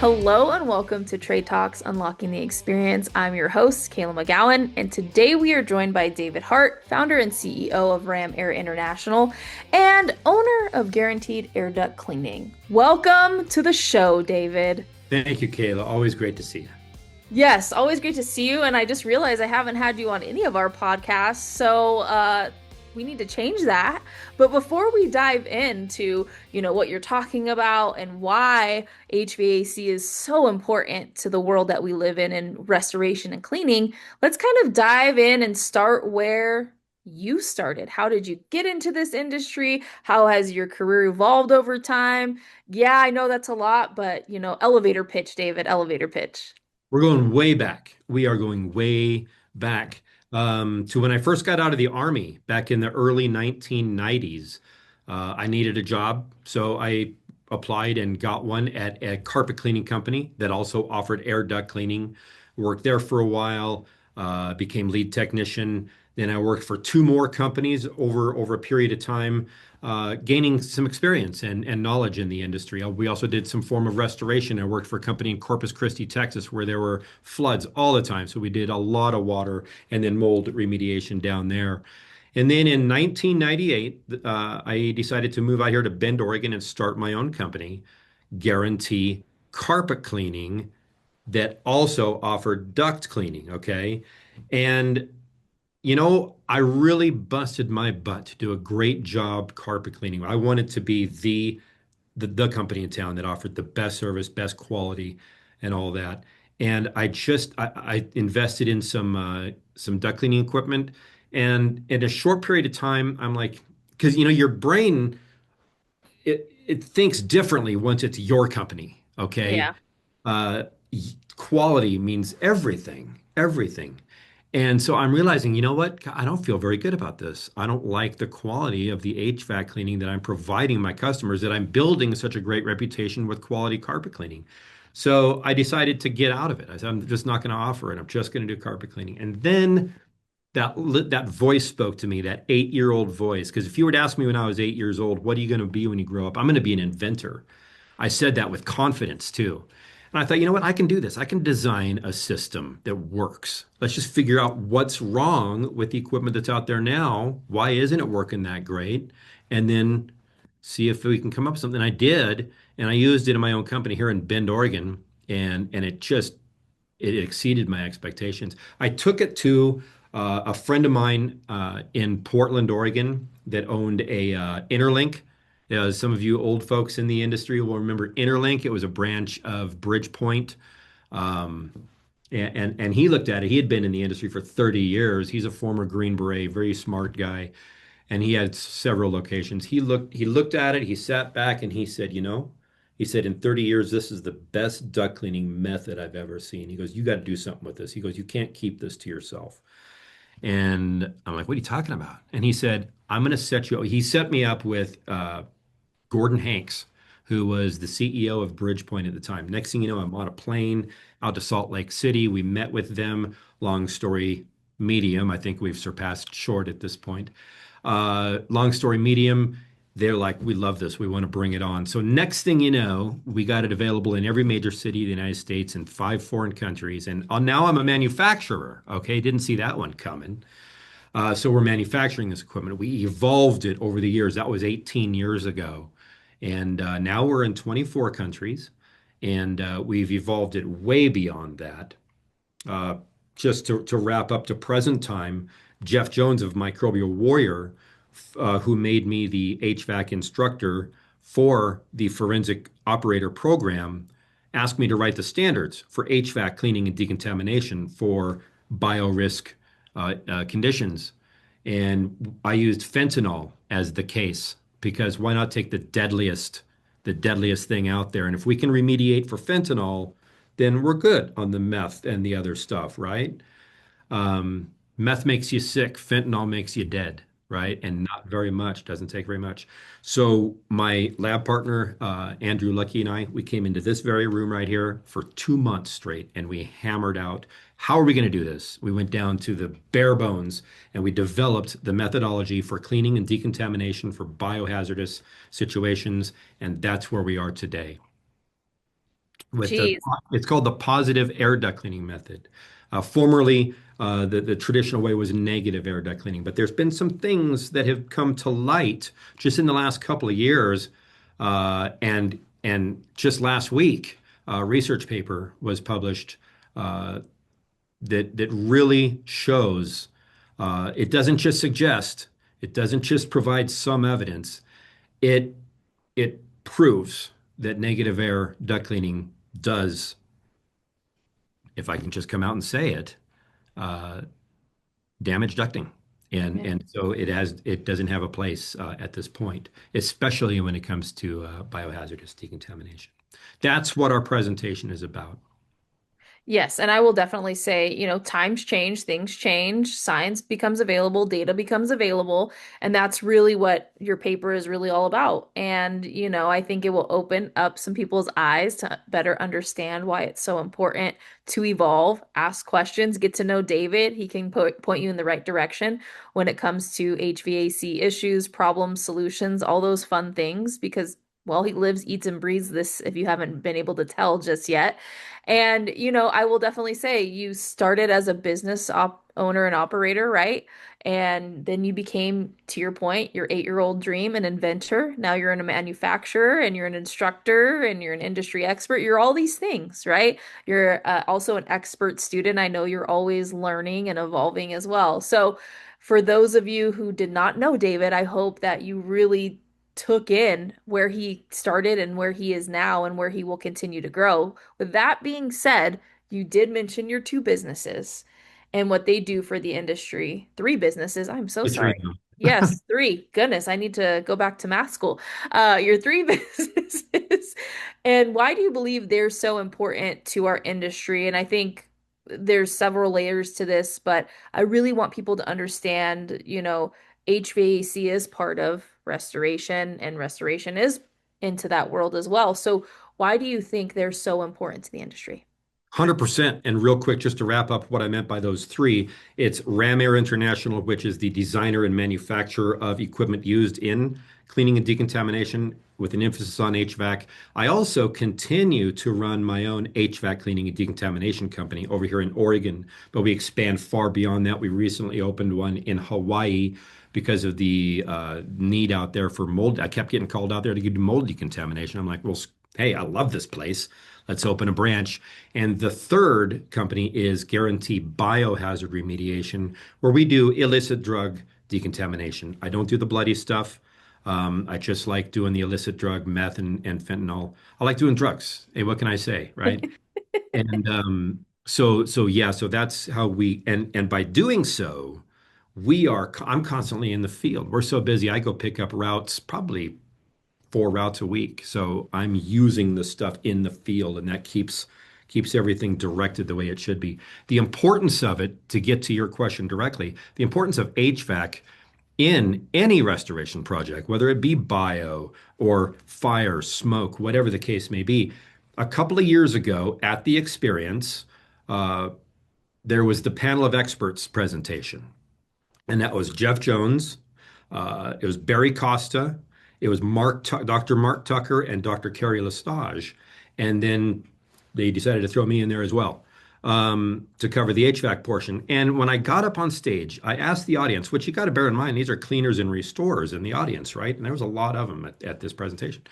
Hello and welcome to Trade Talks Unlocking the Experience. I'm your host, Kayla McGowan, and today we are joined by David Hart, founder and CEO of Ram Air International and owner of Guaranteed Air Duct Cleaning. Welcome to the show, David. Thank you, Kayla. Always great to see you. Yes, always great to see you. And I just realized I haven't had you on any of our podcasts, so we need to change that. But before we dive into, what you're talking about and why HVAC is so important to the world that we live in and restoration and cleaning, let's kind of dive in and start where you started. How did you get into this industry? How has your career evolved over time? Yeah, I know that's a lot, but elevator pitch, David, elevator pitch. We're going way back. We are going way back to when I first got out of the Army back in the early 1990s. I needed a job, so I applied and got one at a carpet cleaning company that also offered air duct cleaning. Worked there for a while, became lead technician. Then I worked for two more companies over a period of time, gaining some experience and knowledge in the industry. We also did some form of restoration. I worked for a company in Corpus Christi, Texas, where there were floods all the time. So we did a lot of water and then mold remediation down there. And then in 1998, I decided to move out here to Bend, Oregon, and start my own company, Guarantee Carpet Cleaning, that also offered duct cleaning. Okay. And I really busted my butt to do a great job carpet cleaning. I wanted to be the company in town that offered the best service, best quality, and all that. And I invested in some duct cleaning equipment, and in a short period of time, I'm like, because your brain it thinks differently once it's your company. Okay, Yeah. uh, quality means everything, everything. And so I'm realizing, you know what? I don't feel very good about this. I don't like the quality of the HVAC cleaning that I'm providing my customers, that I'm building such a great reputation with quality carpet cleaning. So I decided to get out of it. I said, I'm just not going to offer it. I'm just going to do carpet cleaning. And then that voice spoke to me, that 8-year-old voice. Because if you were to ask me when I was 8 years old, what are you going to be when you grow up? I'm going to be an inventor. I said that with confidence too. And I thought, you know what? I can do this. I can design a system that works. Let's just figure out what's wrong with the equipment that's out there now. Why isn't it working that great? And then see if we can come up with something. I did, and I used it in my own company here in Bend, Oregon, and it exceeded my expectations. I took it to a friend of mine in Portland, Oregon, that owned a Interlink. Some of you old folks in the industry will remember Interlink. It was a branch of Bridgepoint. Um, and he looked at it. He had been in the industry for 30 years. He's a former Green Beret, very smart guy, and he had several locations. He looked at it. He sat back and he said, he said, in 30 years, this is the best duct cleaning method I've ever seen. He goes, you got to do something with this. He goes, you can't keep this to yourself. And I'm like, what are you talking about? And he said, I'm going to set you up. He set me up with Gordon Hanks, who was the CEO of Bridgepoint at the time. Next thing you know, I'm on a plane out to Salt Lake City. We met with them. Long story medium. I think we've surpassed short at this point. Long story medium. They're like, we love this. We want to bring it on. So next thing you know, we got it available in every major city of the United States and 5 foreign countries. And now I'm a manufacturer. Okay, didn't see that one coming. So we're manufacturing this equipment. We evolved it over the years. That was 18 years ago. And now we're in 24 countries, and we've evolved it way beyond that. Uh, just to wrap up to present time, Jeff Jones of Microbial Warrior, who made me the HVAC instructor for the forensic operator program, asked me to write the standards for HVAC cleaning and decontamination for biorisk conditions. And I used fentanyl as the case because why not take the deadliest thing out there? And if we can remediate for fentanyl, then we're good on the meth and the other stuff, right? Meth makes you sick, fentanyl makes you dead, right? And not very much, doesn't take very much. So my lab partner, Andrew Lucky, and we came into this very room right here for 2 months straight, and we hammered out how are we going to do this? We went down to the bare bones and we developed the methodology for cleaning and decontamination for biohazardous situations, and that's where we are today. with the Geez. it's called the positive air duct cleaning method. Formerly, the traditional way was negative air duct cleaning, but there's been some things that have come to light just in the last couple of years, and just last week, a research paper was published uh, that really shows it doesn't just suggest, it doesn't just provide some evidence, it it proves that negative air duct cleaning does, if I can just come out and say it, uh, damage ducting. Yeah. And so it doesn't have a place at this point, especially when it comes to biohazardous decontamination. That's what our presentation is about. Yes, and I will definitely say, times change, things change, science becomes available, data becomes available, and that's really what your paper is really all about. And, I think it will open up some people's eyes to better understand why it's so important to evolve, ask questions, get to know David. He can point you in the right direction when it comes to HVAC issues, problems, solutions, all those fun things, because, well, he lives, eats, and breathes this if you haven't been able to tell just yet. And, I will definitely say you started as a business owner and operator, right? And then you became, to your point, your 8-year-old dream, an inventor. Now you're in a manufacturer and you're an instructor and you're an industry expert. You're all these things, right? You're also an expert student. I know you're always learning and evolving as well. So, for those of you who did not know David, I hope that you really took in where he started and where he is now and where he will continue to grow. With that being said, you did mention your two businesses and what they do for the industry. Three businesses. I'm so It's three sorry. now. Yes, three. Goodness, I need to go back to math school. Your three businesses. And why do you believe they're so important to our industry? And I think there's several layers to this, but I really want people to understand, HVAC is part of restoration, and restoration is into that world as well. So, why do you think they're so important to the industry? 100%. And real quick, just to wrap up what I meant by those three, it's Ram Air International, which is the designer and manufacturer of equipment used in cleaning and decontamination with an emphasis on HVAC. I also continue to run my own HVAC cleaning and decontamination company over here in Oregon, but we expand far beyond that. We recently opened one in Hawaii because of the need out there for mold. I kept getting called out there to do mold decontamination. I'm like, well, hey, I love this place. Let's open a branch. And the third company is Guarantee Biohazard Remediation, where we do illicit drug decontamination. I don't do the bloody stuff. I just like doing the illicit drug, meth and fentanyl. I like doing drugs. Hey, what can I say, right? And so yeah, so that's how and by doing so, I'm constantly in the field. We're so busy. I go pick up routes probably 4 routes a week. So I'm using the stuff in the field, and that keeps everything directed the way it should be. The importance of it, to get to your question directly, the importance of HVAC in any restoration project, whether it be bio or fire, smoke, whatever the case may be. A couple of years ago at the experience, uh, there was the panel of experts presentation, and that was Jeff Jones, it was Barry Costa, it was Dr. Mark Tucker, and Dr. Kerry Lestage, and then they decided to throw me in there as well to cover the HVAC portion. And when I got up on stage, I asked the audience, which you got to bear in mind, these are cleaners and restorers in the audience, right? And there was a lot of them at this presentation.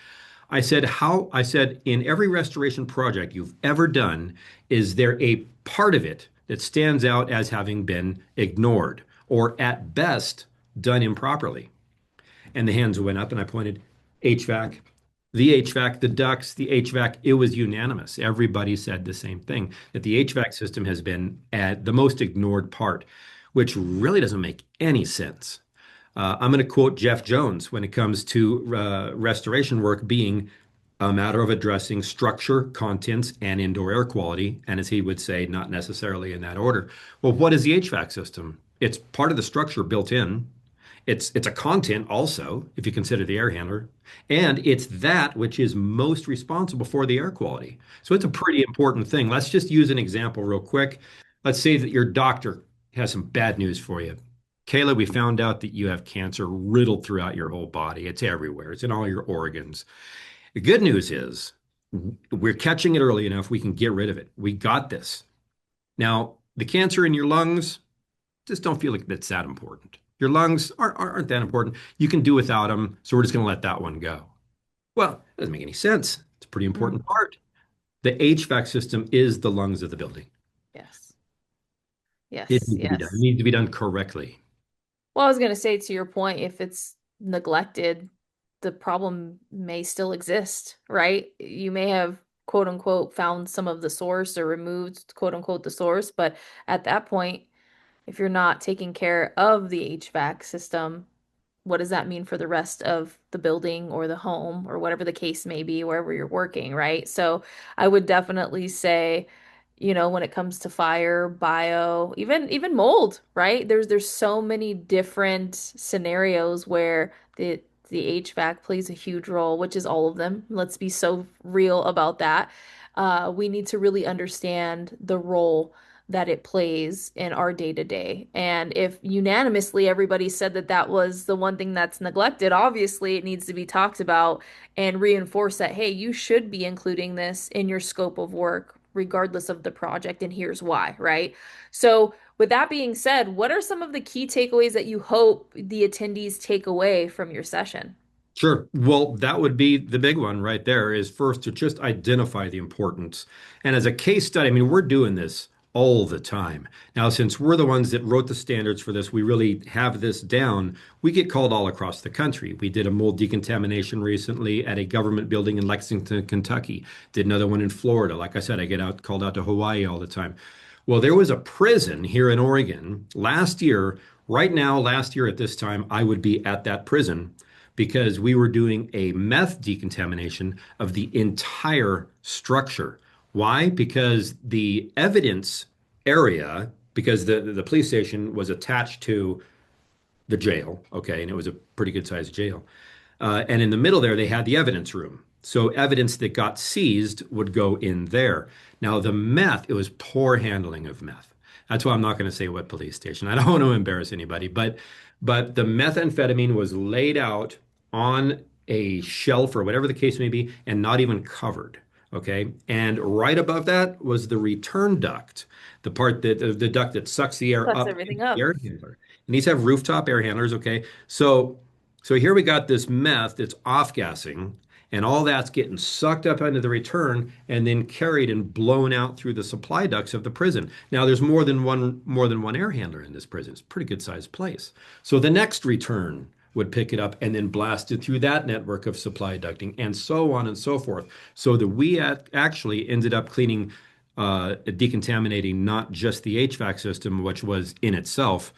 I said, in every restoration project you've ever done, is there a part of it that stands out as having been ignored or at best done improperly? And the hands went up and I pointed HVAC, the HVAC, the ducts, the HVAC. It was unanimous. Everybody said the same thing, that the HVAC system has been at the most ignored part, which really doesn't make any sense. I'm going to quote Jeff Jones when it comes to restoration work being a matter of addressing structure, contents, and indoor air quality. And as he would say, not necessarily in that order. Well, what is the HVAC system? It's part of the structure built in. It's a content also, if you consider the air handler, and it's that which is most responsible for the air quality. So it's a pretty important thing. Let's just use an example real quick. Let's say that your doctor has some bad news for you. Kayla, we found out that you have cancer riddled throughout your whole body. It's everywhere. It's in all your organs. The good news is We're catching it early enough. We can get rid of it. We got this. Now, the cancer in your lungs, just don't feel like that's that important. Your lungs aren't that important. You can do without them. So we're just going to let that one go. Well, it doesn't make any sense. It's a pretty Mm, important part. The HVAC system is the lungs of the building. yes. It Yes. needs to be done. It Yes. needs to be done correctly. Well, I was going to say to your point, if it's neglected, the problem may still exist, right? You may have quote unquote found some of the source or removed quote unquote the source, but at that point, if you're not taking care of the HVAC system, what does that mean for the rest of the building or the home or whatever the case may be, wherever you're working, right? So I would definitely say, when it comes to fire, bio, even mold, right? There's so many different scenarios where the HVAC plays a huge role, which is all of them. Let's be so real about that. We need to really understand the role that it plays in our day to day. And if unanimously everybody said that that was the one thing that's neglected, obviously it needs to be talked about and reinforce that, hey, you should be including this in your scope of work, regardless of the project, and here's why, right? So, with that being said, what are some of the key takeaways that you hope the attendees take away from your session? Sure. Well, that would be the big one right there is first to just identify the importance. And as a case study, I mean, we're doing this all the time. Now, since we're the ones that wrote the standards for this, we really have this down. We get called all across the country. We did a mold decontamination recently at a government building in Lexington, Kentucky. Did another one in Florida. Like I said, I get out called out to Hawaii all the time. Well, there was a prison here in Oregon last year. Right now, last year at this time, I would be at that prison because we were doing a meth decontamination of the entire structure. Why? Because the evidence area, because the police station was attached to the jail, okay, and it was a pretty good sized jail. And in the middle there, they had the evidence room. So evidence that got seized would go in there. Now, the meth, it was poor handling of meth. That's why I'm not going to say what police station. I don't want to embarrass anybody, but the methamphetamine was laid out on a shelf or whatever the case may be, and not even covered. Okay. And right above that was the return duct, the part that the duct that sucks the air Sucks up everything into the up. air handler. And these have rooftop air handlers. Okay. So here we got this meth that's off-gassing, and all that's getting sucked up into the return and then carried and blown out through the supply ducts of the prison. Now there's more than one air handler in this prison. It's a pretty good sized place. So the next return would pick it up and then blast it through that network of supply ducting, and so on and so forth. So that we actually ended up cleaning, decontaminating not just the HVAC system, which was in itself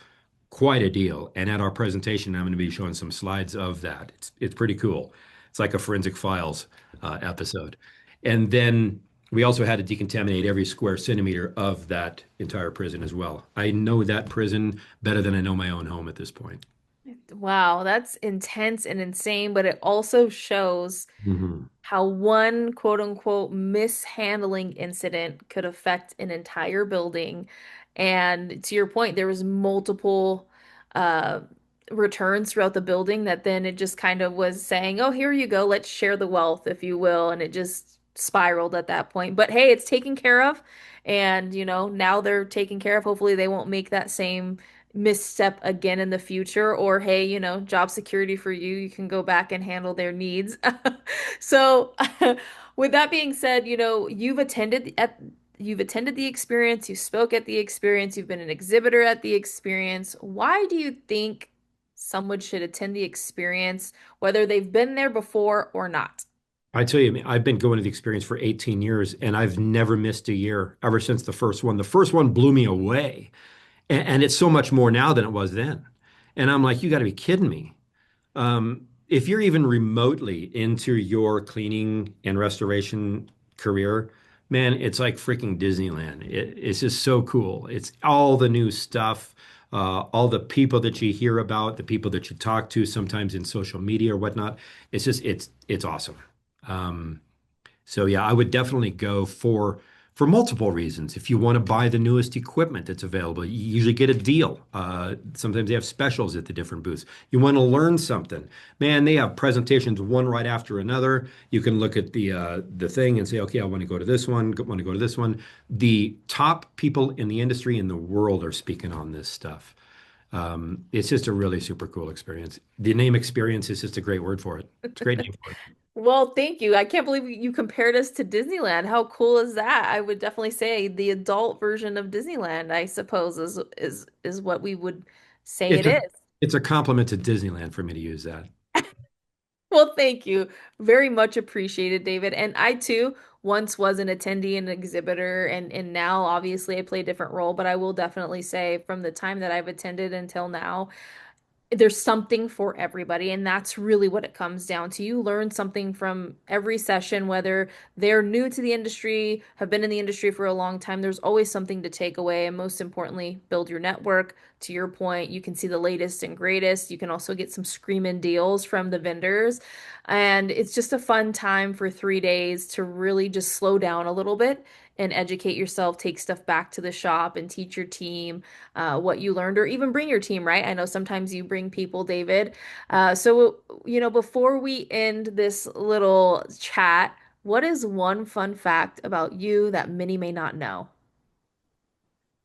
quite a deal. And at our presentation, I'm going to be showing some slides of that. It's pretty cool. It's like a forensic files episode. And then we also had to decontaminate every square centimeter of that entire prison as well. I know that prison better than I know my own home at this point. Wow, that's intense and insane, but it also shows Mhm. how one quote unquote mishandling incident could affect an entire building. And to your point, there was multiple uh returns throughout the building that then it just kind of was saying, "Oh, here you go, let's share the wealth, if you will." And it just spiraled at that point. But hey, it's taken care of. And now they're taken care of. Hopefully they won't make that same misstep again in the future, or hey, job security for you. You can go back and handle their needs. So, with that being said, you've attended the experience, you spoke at the experience, you've been an exhibitor at the experience. Why do you think someone should attend the experience, whether they've been there before or not? I tell you, I've been going to the experience for 18 years and I've never missed a year ever since the first one. The first one blew me away. And it's so much more now than it was then. And I'm like, you got to be kidding me. If you're even remotely into your cleaning and restoration career, man, it's like freaking Disneyland. It's just so cool. It's all the new stuff, all the people that you hear about, the people that you talk to sometimes in social media or whatnot. It's awesome. Um, so yeah, I would definitely go for for multiple reasons. If you want to buy the newest equipment that's available, you usually get a deal. Sometimes they have specials at the different booths. You want to learn something. Man, they have presentations one right after another. You can look at the thing and say, okay, I want to go to this one, want to go to this one. The top people in the industry in the world are speaking on this stuff. It's just a really super cool experience. The name experience is just a great word for it. It's a great name for it. Well, thank you. I can't believe you compared us to Disneyland. How cool is that? I would definitely say the adult version of Disneyland, I suppose, is what we would say It's it a is. it's a compliment to Disneyland for me to use that. Well, thank you. Very much appreciated, David. And I too once was an attendee and exhibitor, and now obviously I play a different role, but I will definitely say from the time that I've attended until now, there's something for everybody, and that's really what it comes down to. You learn something from every session, whether they're new to the industry, have been in the industry for a long time. There's always something to take away, and most importantly, build your network. To your point, you can see the latest and greatest. You can also get some screaming deals from the vendors, and it's just a fun time for 3 days to really just slow down a little bit and educate yourself, take stuff back to the shop and teach your team what you learned, or even bring your team, right? I know sometimes you bring people, David. Before we end this little chat, what is one fun fact about you that many may not know?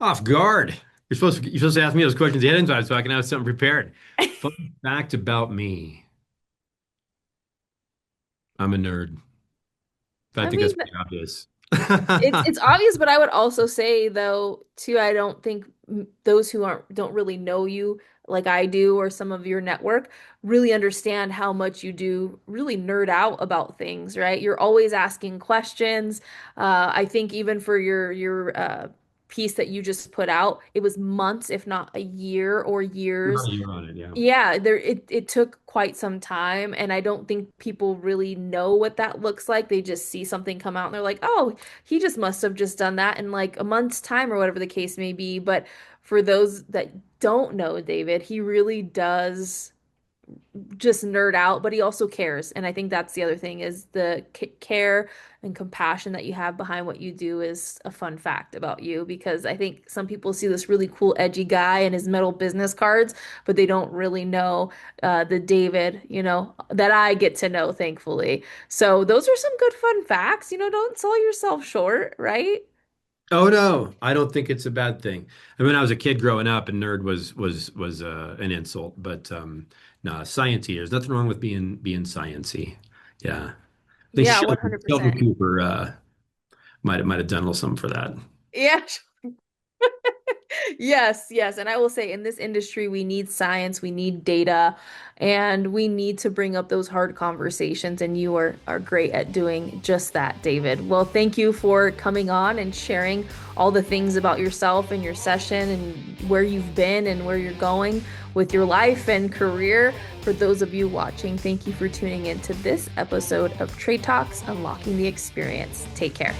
Off guard. You're supposed to ask me those questions ahead of time so I can have something prepared. Fun fact about me. I'm a nerd. I I think that's mean, pretty obvious. it's obvious, but I would also say though, too, I don't think those who aren't don't really know you like I do or some of your network really understand how much you do really nerd out about things, right? You're always asking questions. I think even for your piece that you just put out, it was months, if not a year or About years. a year on it, yeah. Yeah, it took quite some time, and I don't think people really know what that looks like. They just see something come out and they're like, "Oh, he just must have just done that in like a month's time or whatever the case may be." But for those that don't know David, he really does just nerd out, but he also cares. And I think that's the other thing is the care and compassion that you have behind what you do is a fun fact about you because I think some people see this really cool edgy guy and his metal business cards, but they don't really know the David, that I get to know, thankfully. So those are some good fun facts. Don't sell yourself short, right? Oh no, I don't think it's a bad thing. I mean, when I was a kid growing up, and nerd was an insult, but no, sciencey. There's nothing wrong with being sciencey. Yeah, I think Yeah, Sheldon 100%. Cooper might have done a little something for that. Yeah, yes, yes. And I will say in this industry, we need science, we need data, and we need to bring up those hard conversations. And you are great at doing just that, David. Well, thank you for coming on and sharing all the things about yourself and your session and where you've been and where you're going with your life and career. For those of you watching, thank you for tuning in to this episode of Trade Talks, Unlocking the Experience. Take care.